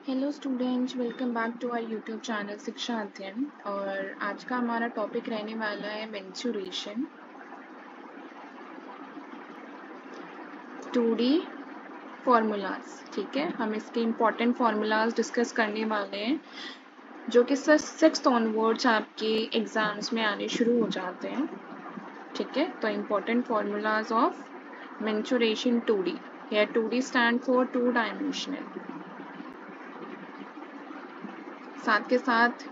Hello students, welcome back to our YouTube channel Shiksha Adhyayan. और आज का हमारा टॉपिक रहने वाला है मेंसुरेशन 2D फॉर्मूलाज। ठीक है, हम इसके इम्पॉर्टेंट फार्मूलाज डिस्कस करने वाले हैं जो कि 6th ऑनवर्ड्स आपके एग्जाम्स में आने शुरू हो जाते हैं। ठीक है, तो important formulas of mensuration 2D। Here 2D stand for two dimensional. साथ के साथ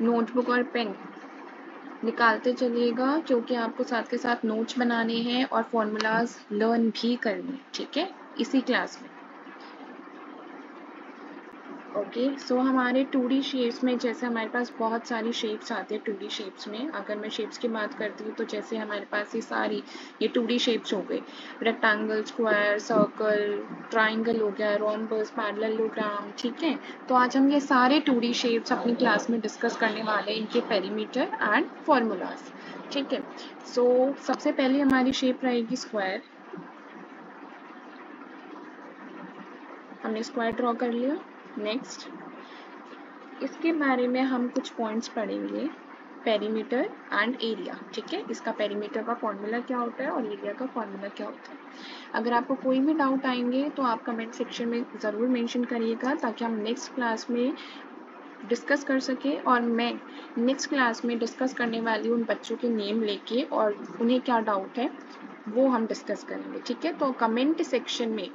नोटबुक और पेन निकालते चलिएगा क्योंकि आपको साथ के साथ नोट्स बनाने हैं और फॉर्मूलाज लर्न भी करने। ठीक है, इसी क्लास में। ओके, सो हमारे 2D शेप्स में जैसे हमारे पास बहुत सारी शेप्स आती है 2D शेप्स में। अगर मैं शेप्स की बात करती हूँ तो जैसे हमारे पास ये 2D शेप्स हो गए, रेक्टेंगल, स्क्वायर, सर्कल, ट्राइंगल हो गया, रोम्बस, पैरेललोग्राम। ठीक है, तो आज हम ये सारे 2D शेप्स अपनी क्लास में डिस्कस करने वाले हैं, इनके पेरीमीटर एंड फॉर्मूलाज। ठीक है, सो सबसे पहले हमारी शेप रहेगी स्क्वायर। हमने स्क्वायर ड्रॉ कर लिया। नेक्स्ट इसके बारे में हम कुछ पॉइंट्स पढ़ेंगे, पेरीमीटर एंड एरिया। ठीक है, इसका पेरीमीटर का फॉर्मूला क्या होता है और एरिया का फॉर्मूला क्या होता है। अगर आपको कोई भी डाउट आएंगे तो आप कमेंट सेक्शन में ज़रूर मेंशन करिएगा ताकि हम नेक्स्ट क्लास में डिस्कस कर सके। और मैं नेक्स्ट क्लास में डिस्कस करने वाली उन बच्चों के नेम लेके और उन्हें क्या डाउट है वो हम डिस्कस करेंगे। ठीक है, तो कमेंट सेक्शन में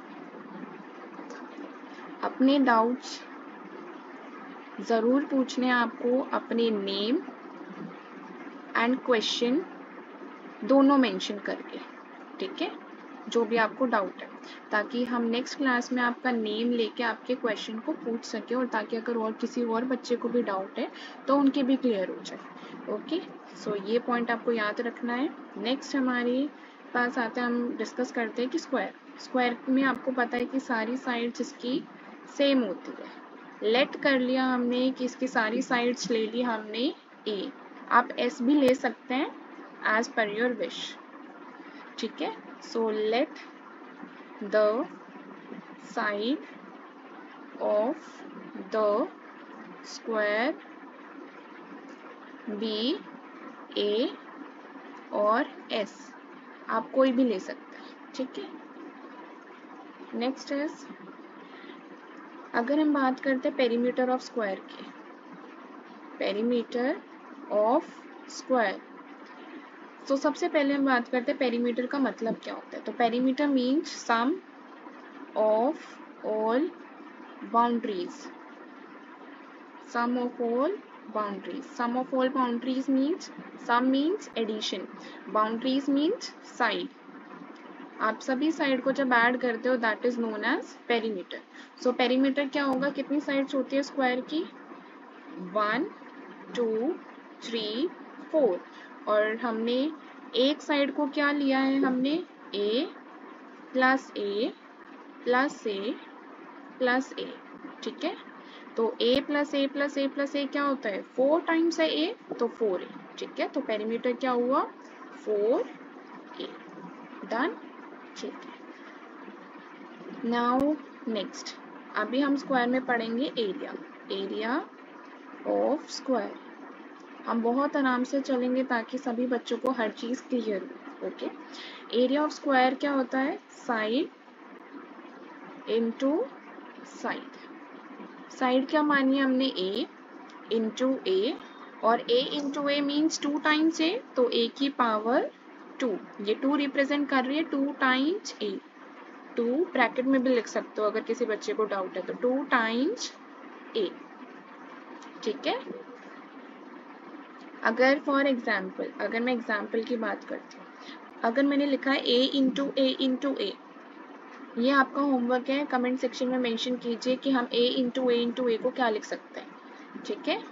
अपने डाउट्स ज़रूर पूछने, आपको अपने नेम एंड क्वेश्चन दोनों मेंशन करके। ठीक है, जो भी आपको डाउट है, ताकि हम नेक्स्ट क्लास में आपका नेम लेके आपके क्वेश्चन को पूछ सके और ताकि अगर और किसी और बच्चे को भी डाउट है तो उनके भी क्लियर हो जाए। ओके, सो ये पॉइंट आपको याद रखना है। नेक्स्ट हमारे पास आते हैं, हम डिस्कस करते हैं कि स्क्वायर में आपको पता है कि सारी साइड्स इसकी सेम होती है। लेट कर लिया हमने कि इसकी सारी साइड्स ले ली हमने ए, आप एस भी ले सकते हैं एज पर योर विश। ठीक है, so let the side of the square be a और एस, आप कोई भी ले सकते हैं। ठीक है, नेक्स्ट इज, अगर हम बात करते हैं पेरीमीटर ऑफ स्क्वायर की, पेरीमीटर ऑफ स्क्वायर, तो सबसे पहले हम बात करते हैं पेरीमीटर का मतलब क्या होता है। तो perimeter means sum of all boundaries. Sum of all boundaries, sum of all boundaries means, sum means addition, boundaries means side. आप सभी साइड को जब ऐड करते हो that is known as perimeter. So perimeter क्या होगा, कितनी साइड्स होती है स्क्वायर की, 1 2 3 4, और हमने एक साइड को क्या लिया है, हमने ए प्लस ए प्लस ए प्लस ए। ठीक है, तो ए प्लस ए प्लस ए प्लस ए क्या होता है, 4 टाइम्स है ए तो 4 ए। ठीक है, तो पेरीमीटर क्या हुआ, 4 ए। डन। ठीक है, नाउ नेक्स्ट अभी हम स्क्वायर में पढ़ेंगे एरिया। एरिया ऑफ स्क्वायर हम बहुत आराम से चलेंगे ताकि सभी बच्चों को हर चीज़ क्लियर हो। ओके, एरिया ऑफ स्क्वायर क्या होता है, साइड इनटू साइड। साइड क्या मानी हमने, ए इंटू ए, और ए इंटू ए मीन्स 2 टाइम्स ए, तो ए की पावर 2, ये 2 रिप्रेजेंट कर रही है 2 टाइम्स ए। 2 ब्रैकेट में भी लिख सकते हो अगर किसी बच्चे को डाउट है तो, 2 टाइम्स ए। ठीक है, अगर फॉर एग्जाम्पल, अगर मैं एग्जाम्पल की बात करती हूँ, अगर मैंने लिखा है ए इंटू ए इंटू ए, ये आपका होमवर्क है, कमेंट सेक्शन में मेंशन कीजिए कि हम ए इंटू ए को क्या लिख सकते हैं। ठीक है,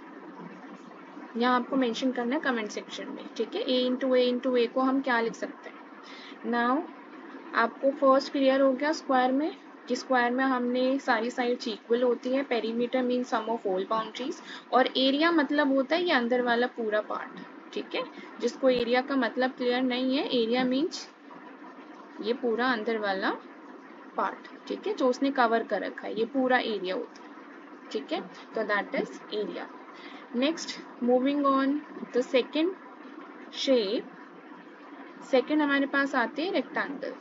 यहाँ आपको मेंशन करना है कमेंट सेक्शन में। ठीक है, ए इंटू ए को हम क्या लिख सकते हैं। नाउ आपको फर्स्ट क्लियर हो गया स्क्वायर में कि स्क्वायर में हमने सारी साइड्स इक्वल होती है। Perimeter mean sum of all boundaries, और एरिया मतलब होता है ये अंदर वाला पूरा पार्ट। ठीक है, जिसको एरिया का मतलब क्लियर नहीं है, एरिया मीन्स ये पूरा अंदर वाला पार्ट। ठीक है, जो उसने कवर कर रखा है, ये पूरा एरिया होता है। ठीक है, तो that is area. Next moving on the second shape, second हमारे पास आती है रेक्टेंगल।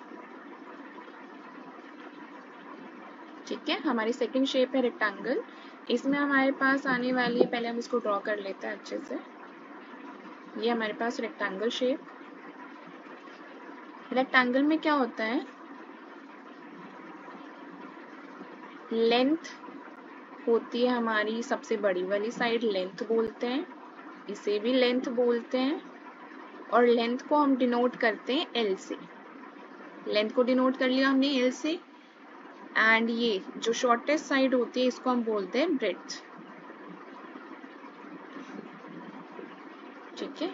ठीक है, हमारी सेकेंड शेप है रेक्टेंगल। इसमें हमारे पास आने वाली है, पहले हम इसको ड्रॉ कर लेते हैं अच्छे से। ये हमारे पास रेक्टेंगल शेप। रेक्टेंगल में क्या होता है, लेंथ होती है हमारी सबसे बड़ी वाली साइड, लेंथ बोलते हैं, इसे भी लेंथ बोलते हैं। और लेंथ को हम डिनोट करते हैं एल से। लेंथ को डिनोट कर लिया हमने एल से। एंड ये जो शॉर्टेस्ट साइड होती है इसको हम बोलते हैं ब्रेड्थ। ठीक है,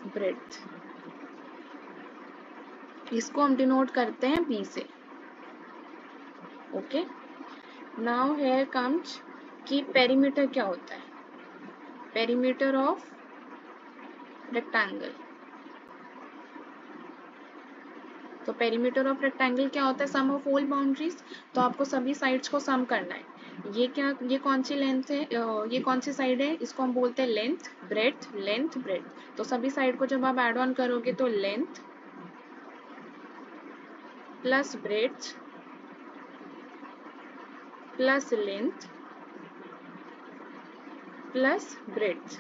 ब्रेड्थ, इसको हम डिनोट करते हैं बी से। ओके, नाउ हियर कम्स कि पेरीमीटर क्या होता है। पेरीमीटर ऑफ रेक्टेंगल, तो पेरीमीटर ऑफ रेक्टेंगल क्या होता है, सम ऑफ ऑल बाउंड्रीज। तो आपको सभी साइड्स को सम करना है। ये क्या, ये कौन सी लेंथ है, ये कौन सी साइड है, इसको हम बोलते हैं लेंथ ब्रेड्थ, लेंथ ब्रेड्थ। तो सभी साइड को जब आप ऐड ऑन करोगे तो length plus breadth plus length plus breadth.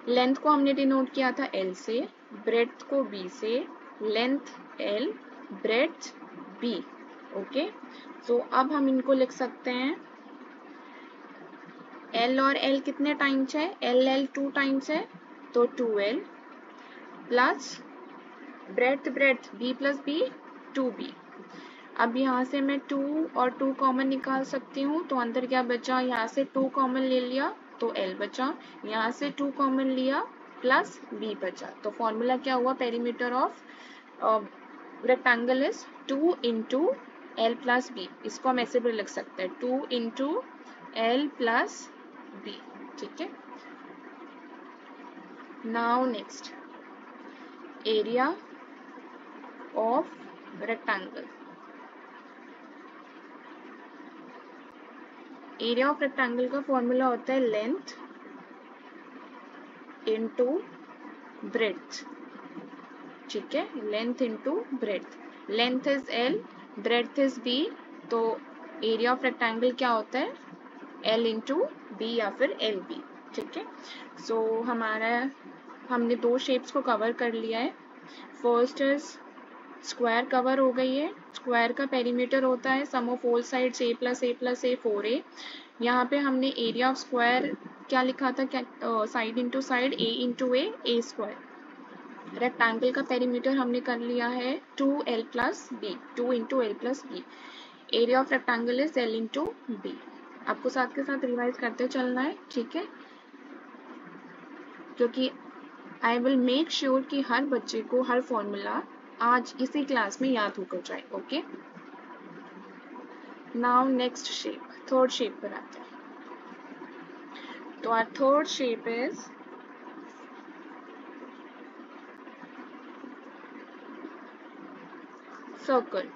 Length को हमने डिनोट किया था एल से, ब्रेड्थ को बी से, length l, breadth b. Okay, so अब हम इनको लिख सकते हैं, एल और एल कितने टाइम्स है, एल 2 टाइम्स है तो 2l plus breadth breadth B plus B 2b। अब यहाँ से मैं 2 और 2 कॉमन निकाल सकती हूँ, तो अंदर क्या बचा, यहाँ से 2 कॉमन ले लिया तो l बचा, यहाँ से 2 कॉमन लिया प्लस b बचा। तो फॉर्मूला क्या हुआ, perimeter of rectangle is 2 into L plus B. इसको हम ऐसे भी लिख सकते हैं 2 इंटू एल प्लस बी। ठीक है, now next area of rectangle. Area of rectangle का फॉर्मूला होता है लेंथ इंटू ब्रेड्थ। ठीक है, length into breadth. Length is L, breadth is B, तो एरिया ऑफ रेक्टेंगल क्या होता है, एल इंटू बी या फिर एल बी। ठीक है, सो हमने 2 शेप्स को कवर कर लिया है। फर्स्ट इज स्क्वायर कवर हो गई है। स्क्वायर का पेरीमीटर होता है sum of all sides a plus a plus a 4a। यहाँ पे हमने एरिया ऑफ स्क्वायर क्या लिखा था, क्या side into side a into a square. Rectangle का पेरीमीटर हमने कर लिया है 2l plus b, 2 into l plus b। Area of rectangle is l into b। आपको साथ के साथ रिवाइज करते चलना है। ठीक है, क्योंकि आई विल मेक श्योर कि हर बच्चे को हर फॉर्मूला आज इसी क्लास में याद होकर जाए। Okay, now next shape, third shape पर आते हैं। तो our third shape is circle.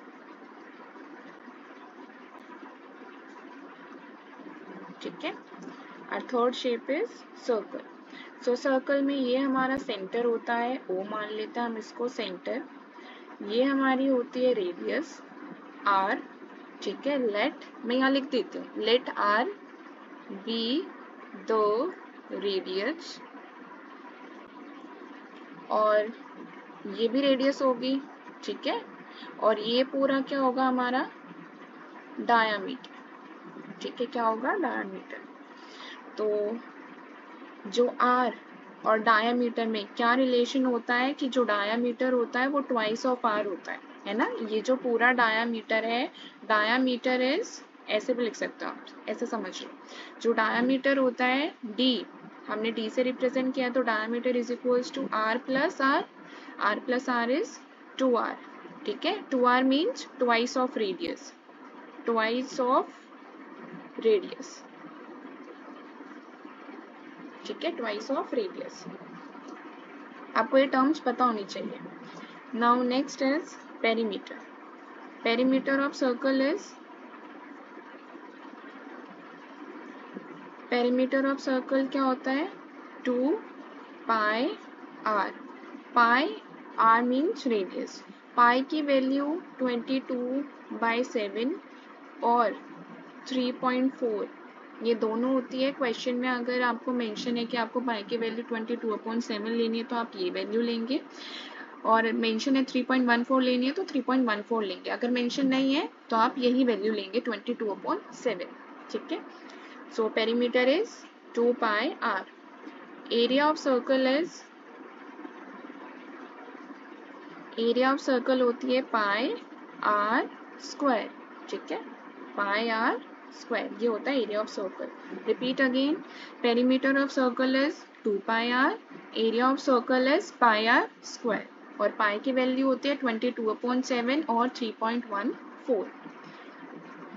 ठीक है, our third shape is circle. So circle में ये हमारा सेंटर होता है, ओ मान लेते हैं हम इसको सेंटर। ये हमारी होती है रेडियस आर। ठीक है, लेट, मैं यहाँ लिख देती हूँ, let R be the radius, और ये भी रेडियस होगी। ठीक है, और ये पूरा क्या होगा हमारा डायामीटर। ठीक है, क्या होगा, डायामीटर। तो जो आर और डायामीटर में क्या रिलेशन होता है कि जो डायामीटर होता है वो ट्वाइस ऑफ आर होता है ना। ये जो पूरा डायामीटर है, डायामीटर इज, ऐसे भी लिख सकते हो आप, ऐसे समझ लो, जो डायामीटर होता है डी, हमने डी से रिप्रेजेंट किया, तो diameter is equals to R plus R is 2r। ठीक है, 2r means twice of radius, twice of radius. ठीक है, ट्वाइस ऑफ रेडियस। आपको ये टर्म्स पता होनी चाहिए। Now next is perimeter. Perimeter of circle is perimeter of circle क्या होता है? 2 pi r. Pi r means radius. Pi की वैल्यू 22/7 और 3.4 ये दोनों होती है. क्वेश्चन में अगर आपको मेंशन है कि आपको पाई की वैल्यू 22/7 लेनी है तो आप ये वैल्यू लेंगे, और मेंशन है 3.14 लेनी है तो 3.14 लेंगे. अगर मेंशन नहीं है तो आप यही वैल्यू लेंगे 22/7. ठीक है. So perimeter is 2 pi R. Area of circle होती है पाई आर स्क्वायर. ठीक है, पाई आर स्क्वायर ये होता है area of circle. Repeat again, perimeter of circle is 2 pi R, area of circle is pi are square, और pi की value होती है 22/7 और 3.14.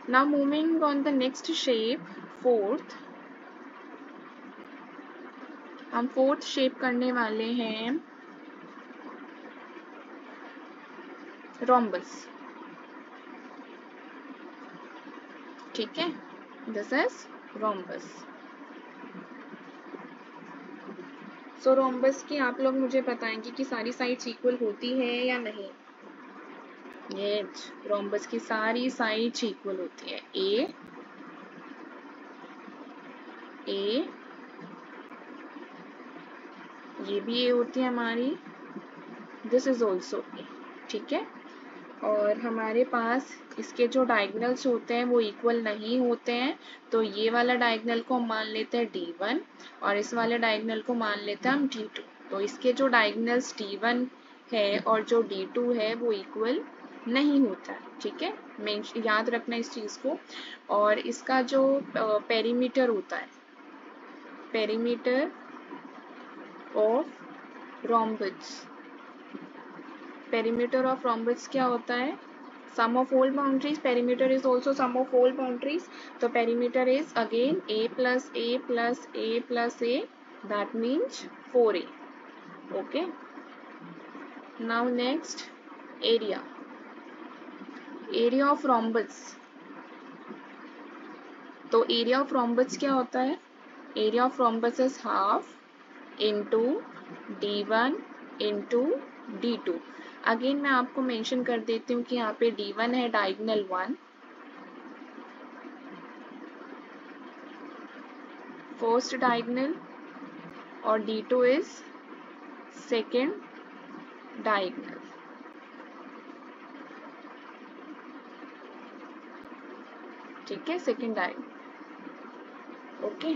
Now moving on the next shape, fourth. हम फोर्थ शेप करने वाले हैं रोम्बस. ठीक है, this is rhombus. So rhombus की आप लोग मुझे बताएंगे कि सारी साइड्स इक्वल होती है या नहीं. ये रोम्बस की सारी साइड्स इक्वल होती है. ए ये भी ए होती है हमारी, दिस इज ऑल्सो ए. ठीक है, और हमारे पास इसके जो डायगोनल्स होते हैं वो इक्वल नहीं होते हैं, तो ये वाला डायगोनल को हम मान लेते हैं D1 और इस वाले डायगोनल को मान लेते हैं हम D2. तो इसके जो डायगोनल्स D1 है और जो D2 है वो इक्वल नहीं होता है. ठीक है, याद रखना इस चीज को. और इसका जो पेरीमीटर होता है, perimeter of rhombus, perimeter of rhombus क्या होता है? Sum of all boundaries. Perimeter is also sum of all boundaries. तो perimeter is again a plus a plus a plus a, that means 4a. okay, now next, area. area of rhombus. तो area of rhombus क्या होता है? area of rhombus is half into d1 into d2. Again मैं आपको mention कर देती हूँ कि यहाँ पे d1 है डायगोनल 1, फर्स्ट डायगोनल, और d2 इज सेकेंड डायगोनल. ठीक है, second diagonal. Okay,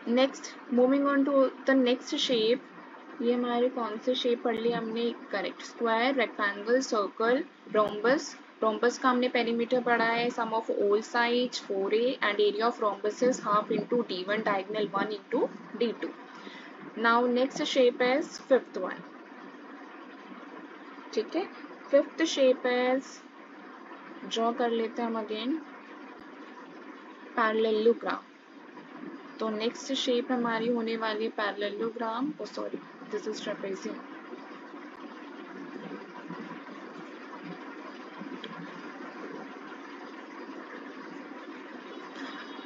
next, moving on to the next shape. ये हमारे कौन से शेप पढ़ लिया हमने? Correct, square, rectangle, circle, rhombus. Rhombus का हमने पेरीमीटर पढ़ा है sum of all sides 4a and area of rhombus is half into d1 diagonal 1 into d2. Now next shape is fifth one. ठीक है, फिफ्थ शेप इज, ड्रॉ कर लेते हैं हम अगेन, पैरेललोग्राम. तो नेक्स्ट शेप हमारी होने वाली है parallelogram. Oh sorry, this is trapezium.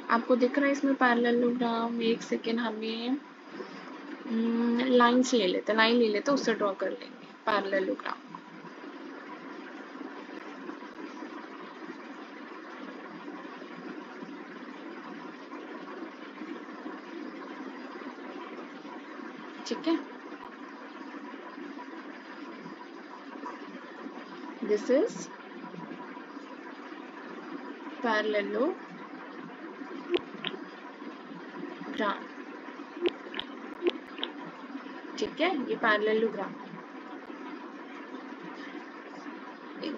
आपको दिख रहा है इसमें पैरेललोग्राम? एक सेकेंड, हमें लाइंस ले लेते, लाइन ले लेते, उससे ड्रॉ कर लेंगे पैरेललोग्राम. ठीक है, दिस इज पैरेललोग्राम. ठीक है, ये पैरेललोग्राम.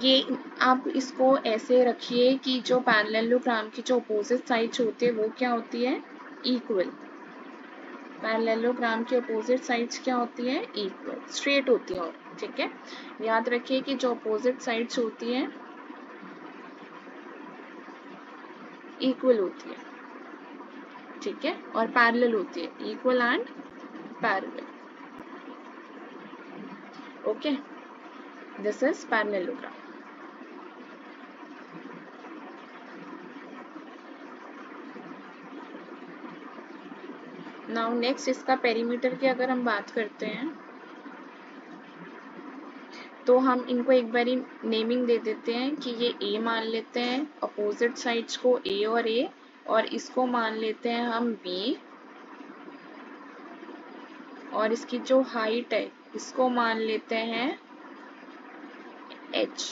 ये आप इसको ऐसे रखिए कि जो पैरेललोग्राम की जो अपोजिट साइड्स होती है वो क्या होती है? इक्वल. पैरेललोग्राम की अपोजिट साइड्स क्या होती है? इक्वल, स्ट्रेट होती है. ठीक है, याद रखिए कि जो अपोजिट साइड्स होती है इक्वल होती है. ठीक है, और पैरेलल होती है, equal and parallel. Okay, this is parallelogram. Now next इसका पेरीमीटर की अगर हम बात करते हैं तो हम इनको एक बारी नेमिंग दे देते हैं कि ये ए मान लेते हैं, अपोजिट साइड्स को ए, और इसको मान लेते हैं हम बी, और इसकी जो हाइट है इसको मान लेते हैं h।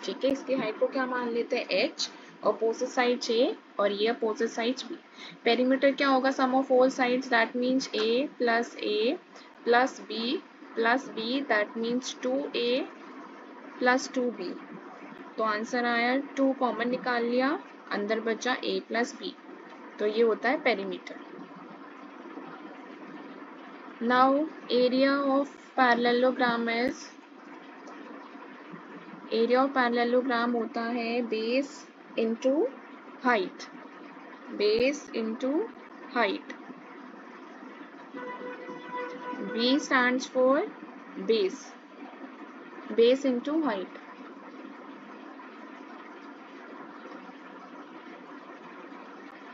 ठीक है, इसकी हाइट को क्या मान लेते हैं h, अपोजिट साइड्स a और ये अपोजिट साइड्स b। पेरीमीटर क्या होगा, sum of all sides, that means a plus b that means 2a plus 2b। तो आंसर आया 2 कॉमन निकाल लिया, अंदर बचा a प्लस b, तो ये होता है perimeter. Now area of parallelogram is, area of parallelogram होता है base into height, base into height. B stands for base, base into height।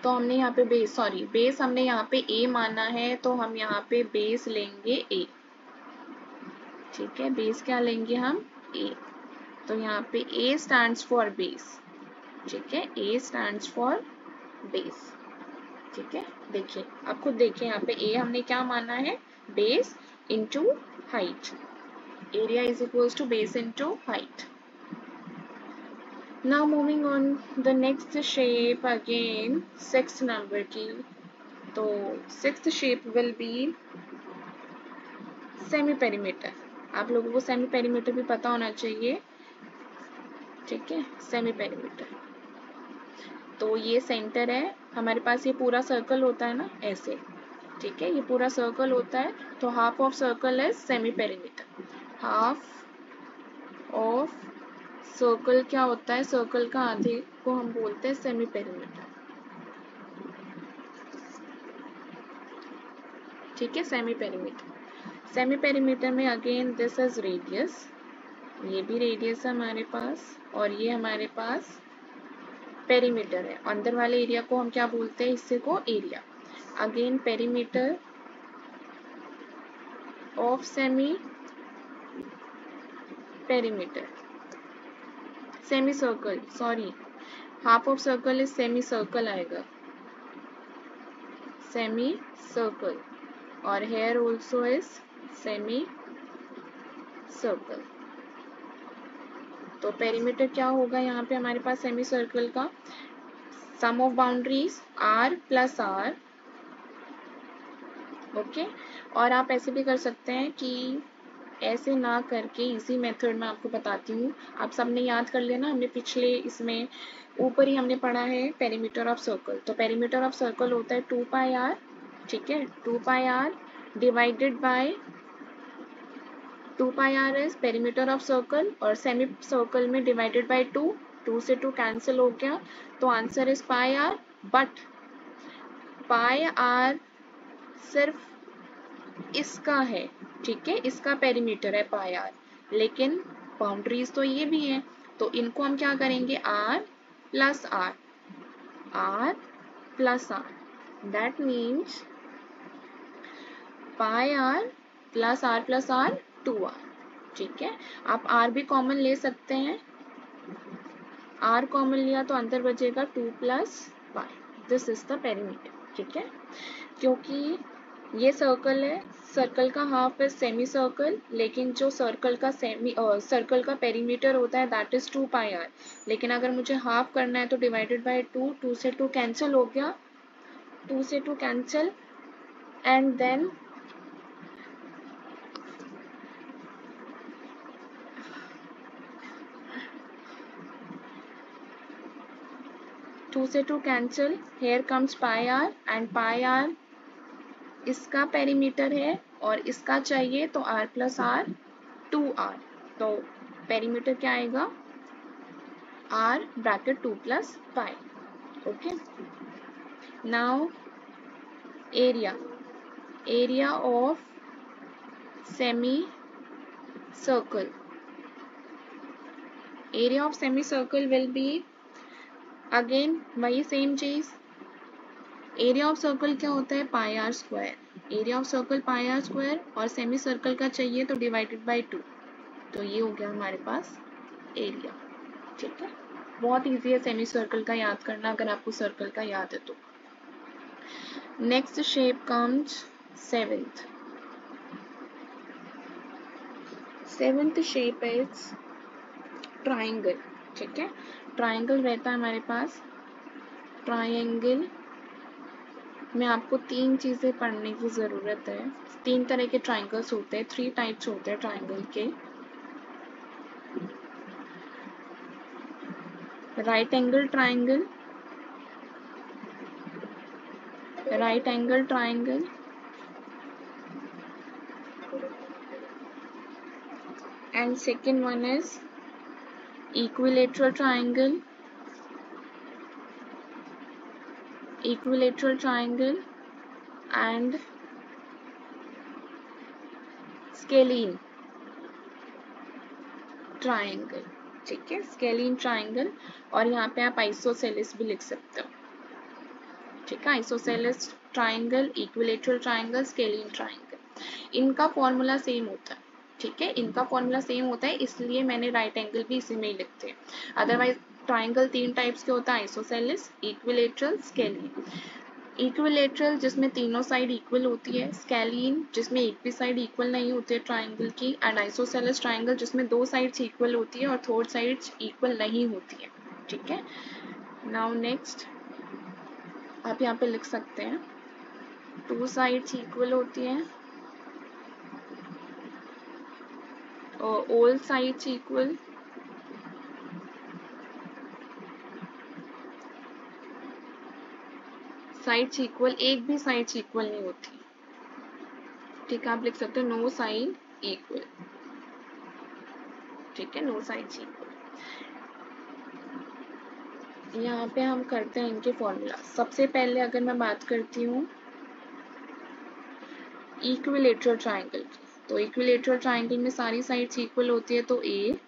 तो हमने यहाँ पे बेस हमने यहाँ पे a माना है, तो हम यहाँ पे बेस लेंगे a। ठीक है, बेस क्या लेंगे हम, a। तो यहाँ पे a stands for base। ठीक है, a stands for base। ठीक है, देखिए आप खुद देखिए यहाँ पे a हमने क्या माना है, base into height. Area is equals to base into height. Now moving on the next shape again, 6th number की, तो 6th shape will be semi perimeter. आप लोगों को सेमी पेरीमीटर भी पता होना चाहिए। ठीक है, सेमी पेरीमीटर, तो ये सेंटर है हमारे पास, ये पूरा सर्कल होता है ना ऐसे। ठीक है, ये पूरा सर्कल होता है, तो half of circle is semi perimeter. Half of circle क्या होता है, सर्कल का आधे को हम बोलते हैं सेमी पेरीमीटर। ठीक है, सेमी पेरीमीटर। सेमी पेरीमीटर में अगेन दिस इज रेडियस, ये भी रेडियस है हमारे पास, और ये हमारे पास पेरीमीटर है। अंदर वाले एरिया को हम क्या बोलते हैं, हिस्से को area. Again perimeter of semi perimeter, semi circle, sorry half of circle is semi circle आएगा, सेमी सर्कल, और here also is semi circle. तो पेरीमीटर क्या होगा यहाँ पे हमारे पास सेमी सर्कल का, sum of boundaries r plus r। Okay, और आप ऐसे भी कर सकते हैं कि ऐसे ना करके इजी मेथड में आपको बताती हूँ। आप सबने याद कर लिया ना, हमने पिछले इसमें ऊपर ही हमने पढ़ा है पेरीमीटर ऑफ सर्कल। तो पेरीमीटर ऑफ सर्कल होता है 2 पाई r। ठीक है, 2 पाई r divided by 2 pi r is perimeter of circle, और सेमी सर्कल में डिवाइडेड बाय 2, 2 से 2 कैंसिल हो गया, तो answer is pi r। But pi r सिर्फ इसका है, ठीक है, इसका पेरीमीटर है पाई r, लेकिन बाउंड्रीज तो ये भी हैं, तो इनको हम क्या करेंगे, r plus r, r plus r, that means pi r plus r 2r। ठीक है, आप r भी कॉमन ले सकते हैं, r कॉमन लिया तो अंदर बचेगा 2 plus pi, this is the perimeter. ठीक है, क्योंकि ये सर्कल है, सर्कल का हाफ है सेमी सर्कल, लेकिन जो सर्कल का पेरीमीटर होता है दैट इज 2 पाई r, लेकिन अगर मुझे हाफ करना है तो डिवाइडेड बाय 2, 2 से 2 कैंसिल हो गया, 2 से 2 कैंसिल, एंड देन से 2 cancel, here comes pi r, and pi r इसका पेरीमीटर है और इसका चाहिए, तो r प्लस r 2r, तो पेरीमीटर क्या आएगा, r bracket 2 plus pi. Okay, now area of semi circle, area of semi circle will be again वही सेम चीज, एरिया ऑफ सर्कल क्या होता है? Pi are square. Area of circle pi are square, और semi circle का चाहिए तो divided by 2। तो ये हो गया हमारे पास एरिया। ठीक है, बहुत इजी है सेमी सर्कल का याद करना अगर आपको सर्कल का याद है तो। Next shape comes seventh. Seventh shape is triangle. ठीक है, ट्राइंगल रहता है हमारे पास। ट्राइंगल में आपको 3 चीजें पढ़ने की जरूरत है। 3 तरह के ट्राइंगल्स होते हैं, 3 टाइप्स होते हैं ट्राइंगल के। Right angle triangle, right angle triangle, and second one is equilateral triangle, equilateral triangle and scalene triangle। ठीक है, scalene triangle, और यहाँ पे आप isosceles भी लिख सकते हो। ठीक है, isosceles triangle, equilateral triangle, scalene triangle, इनका फॉर्मूला सेम होता है। ठीक है, इनका फॉर्मूला सेम होता है, इसलिए मैंने राइट एंगल भी इसी में ही लिखते हैं। अदरवाइज ट्राइंगल 3 टाइप्स के होता है, आइसोसेलेस, इक्विलेटरल, स्केलिन। इक्विलेटरल जिसमें तीनों साइड इक्वल होती है, स्केलिन जिसमें एक भी साइड इक्वल नहीं होती है ट्राइंगल की, एंड आइसोसेलेस ट्राइंगल जिसमें 2 साइड्स इक्वल होती है और 3rd साइड्स इक्वल नहीं होती है। ठीक है, नाउ नेक्स्ट आप यहाँ पे लिख सकते हैं 2 साइड्स इक्वल होती हैं और all sides equal, sides equal, एक भी साइड्स इक्वल नहीं होती। ठीक है, आप लिख सकते हो नो साइड इक्वल। ठीक है, नो साइड्स इक्वल। यहाँ पे हम करते हैं इनके फॉर्मूला। सबसे पहले अगर मैं बात करती हूँ इक्विलेटरल ट्राइंगल की, तो इक्विलेटरल ट्राइंगल में सारी साइड्स इक्वल होती है, तो ए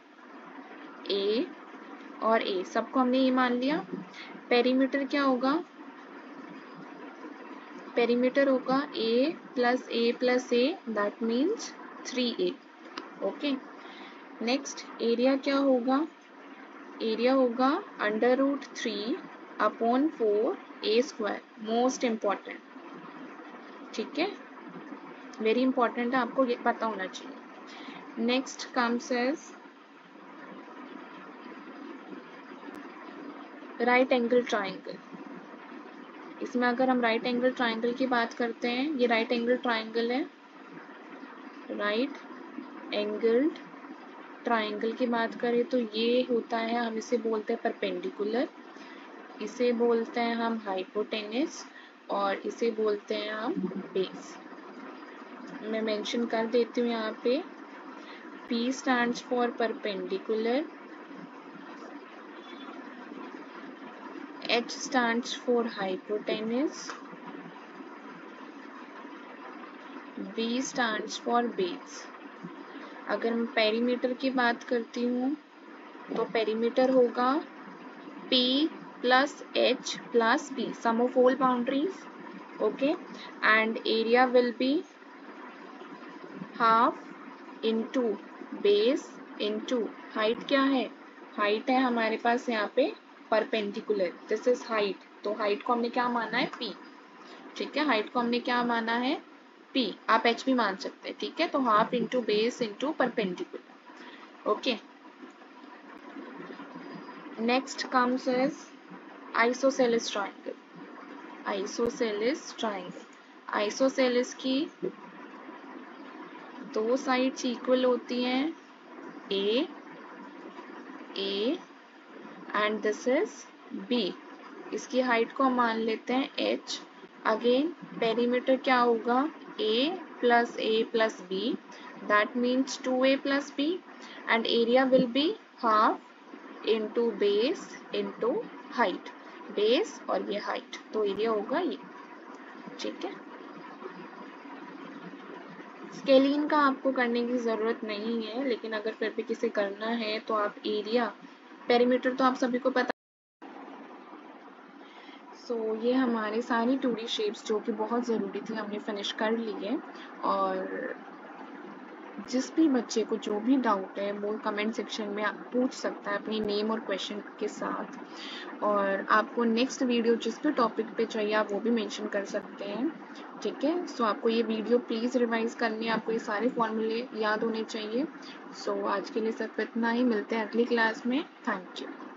और ए सबको हमने ये मान लिया। पेरीमीटर क्या होगा? पेरीमीटर होगा a plus a, that means 3a। Okay, next area क्या होगा? एरिया होगा √3/4a², मोस्ट इम्पॉर्टेंट। ठीक है, वेरी इंपॉर्टेंट है, आपको ये पता होना चाहिए। Next comes as right angle triangle. इसमें अगर हम राइट एंगल ट्राइंगल की बात करते हैं, ये राइट एंगल ट्राइंगल है। राइट एंगल ट्राइंगल की बात करें तो ये होता है, हम इसे बोलते हैं परपेंडिकुलर, इसे बोलते हैं हम हाइपोटेनस, और इसे बोलते हैं हम बेस। मैं मेंशन कर देती हूँ यहाँ पे, P stands for perpendicular, H stands for hypotenuse, B stands for base। अगर मैं पेरीमीटर की बात करती हूँ तो पेरीमीटर होगा P plus H plus B, sum of all boundaries, okay, and area will be half into base into height। क्या है? height है हमारे पास यहाँ पे परपेंडिकुलर, दिस इज हाइट, तो हाइट को हमने क्या माना है? P। ठीक है, हाइट को हमने क्या माना है? P। आप H भी मान सकते हैं। ठीक है, तो half into base into perpendicular. Okay, next comes is isosceles triangle. Isosceles triangle, isosceles की 2 साइड्स इक्वल होती हैं, A and this is B। इसकी हाइट को हम मान लेते हैं H। अगेन पेरीमीटर क्या होगा? A plus B, that means 2a plus B, and area will be half into base into height, base और ये height, तो एरिया होगा ये। ठीक है, स्केलिन का आपको करने की ज़रूरत नहीं है, लेकिन अगर फिर भी किसे करना है तो आप एरिया, पेरीमीटर तो आप सभी को पता। सो ये हमारे सारी 2D शेप्स जो कि बहुत ज़रूरी थी हमने फिनिश कर ली है। और जिस भी बच्चे को जो भी डाउट है वो कमेंट सेक्शन में आप पूछ सकता है अपनी नेम और क्वेश्चन के साथ। और आपको नेक्स्ट वीडियो जिस भी टॉपिक पे चाहिए आप वो भी मेंशन कर सकते हैं। ठीक है, सो आपको ये वीडियो प्लीज़ रिवाइज करनी है, आपको ये सारे फॉर्मूले याद होने चाहिए। सो आज के लिए सिर्फ इतना ही, मिलते हैं अगली क्लास में। Thank you.